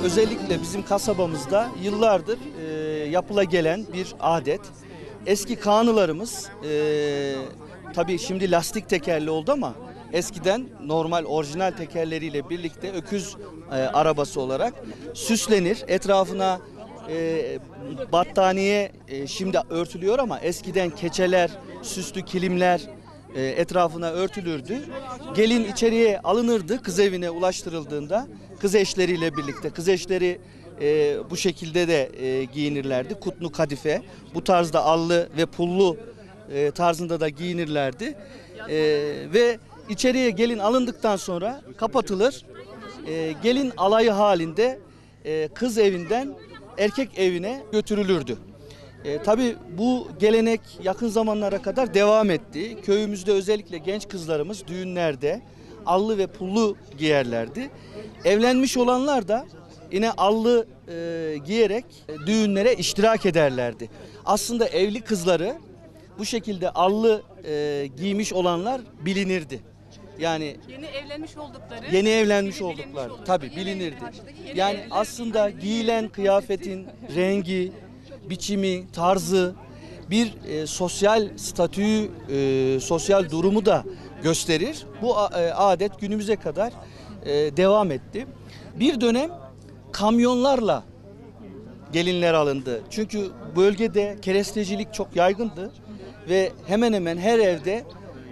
özellikle bizim kasabamızda yıllardır yapıla gelen bir adet. Eski Kanılarımız tabii şimdi lastik tekerli oldu ama eskiden normal orijinal tekerleriyle birlikte öküz arabası olarak süslenir. Etrafına battaniye şimdi örtülüyor ama eskiden keçeler, süslü kilimler etrafına örtülürdü. Gelin içeriye alınırdı kız evine ulaştırıldığında kız eşleriyle birlikte. Kız eşleri bu şekilde de giyinirlerdi. Kutlu kadife, bu tarzda allı ve pullu tarzında da giyinirlerdi. Ve içeriye gelin alındıktan sonra kapatılır. Gelin alayı halinde kız evinden erkek evine götürülürdü. Tabii bu gelenek yakın zamanlara kadar devam etti. Köyümüzde özellikle genç kızlarımız düğünlerde allı ve pullu giyerlerdi. Evlenmiş olanlar da yine allı giyerek düğünlere iştirak ederlerdi. Aslında evli kızları bu şekilde allı giymiş olanlar bilinirdi. Yani yeni evlenmiş oldukları tabii bilinirdi. Yani aslında giyilen kıyafetin rengi, biçimi, tarzı bir sosyal statüyü, sosyal durumu da gösterir. Bu adet günümüze kadar devam etti. Bir dönem kamyonlarla gelinler alındı. Çünkü bölgede kerestecilik çok yaygındı ve hemen hemen her evde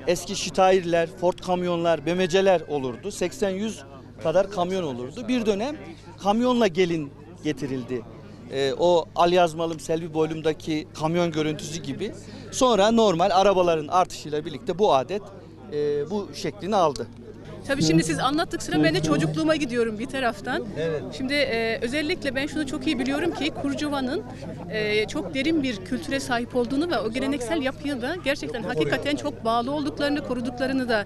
eski Steyr'ler, Ford kamyonlar, BMC'ler olurdu. 80-100 kadar kamyon olurdu. Bir dönem kamyonla gelin getirildi. O Alyazmalım, Selvi Boylum'daki kamyon görüntüsü gibi. Sonra normal arabaların artışıyla birlikte bu adet bu şeklini aldı. Tabii şimdi siz anlattık sıra ben de çocukluğuma gidiyorum bir taraftan. Evet. Şimdi özellikle ben şunu çok iyi biliyorum ki Kurcuva'nın çok derin bir kültüre sahip olduğunu ve o geleneksel yapıya da gerçekten hakikaten çok bağlı olduklarını, koruduklarını da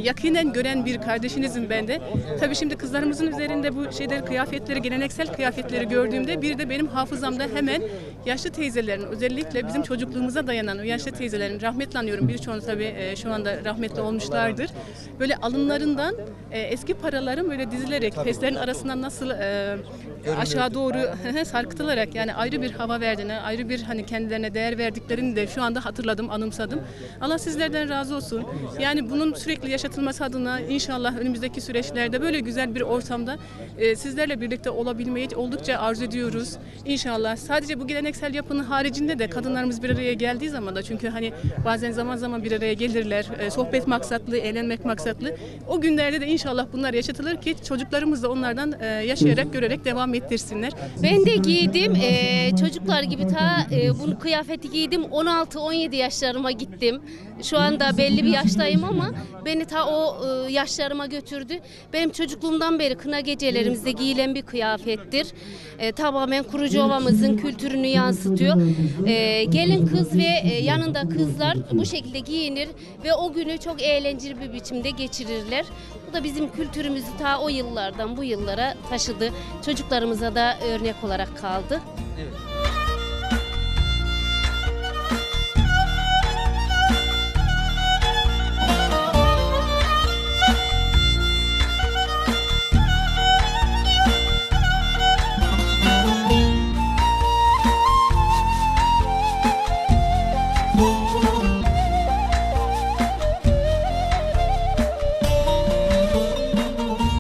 yakinen gören bir kardeşinizim ben de. Tabii şimdi kızlarımızın üzerinde bu şeyleri, kıyafetleri, geleneksel kıyafetleri gördüğümde bir de benim hafızamda hemen yaşlı teyzelerin, özellikle bizim çocukluğumuza dayanan o yaşlı teyzelerin, rahmetli anıyorum birçoğunu tabii şu anda rahmetli olmuşlardır. Böyle alınlarından eski paraların böyle dizilerek peslerin arasından nasıl aşağı doğru sarkıtılarak yani ayrı bir hava verdiğini, ayrı bir hani kendilerine değer verdiklerini de şu anda hatırladım, anımsadım. Allah sizlerden razı olsun. Yani bunun sürekli yaşatılması adına inşallah önümüzdeki süreçlerde böyle güzel bir ortamda sizlerle birlikte olabilmeyi oldukça arzu ediyoruz. İnşallah sadece bu geleneksel yapının haricinde de kadınlarımız bir araya geldiği zaman da çünkü hani bazen zaman zaman bir araya gelirler. Sohbet maksatlı, eğlenmek maksatlı. O günlerde de inşallah bunlar yaşatılır ki çocuklarımız da onlardan yaşayarak, görerek devam ettirsinler. Ben de giydim. Çocuklar gibi bu kıyafeti giydim. 16-17 yaşlarıma gittim. Şu anda belli bir yaştayım ama beni o yaşlarıma götürdü. Benim çocukluğumdan beri kına gecelerimizde giyilen bir kıyafettir. Tamamen Kurucuova'mızın kültürünü yansıtıyor. Gelin kız ve yanında kızlar bu şekilde giyinir ve o günü çok eğlenceli bir biçimde geçirirler. Bu da bizim kültürümüzü o yıllardan bu yıllara taşıdı. Çocuklarımıza da örnek olarak kaldı. Evet.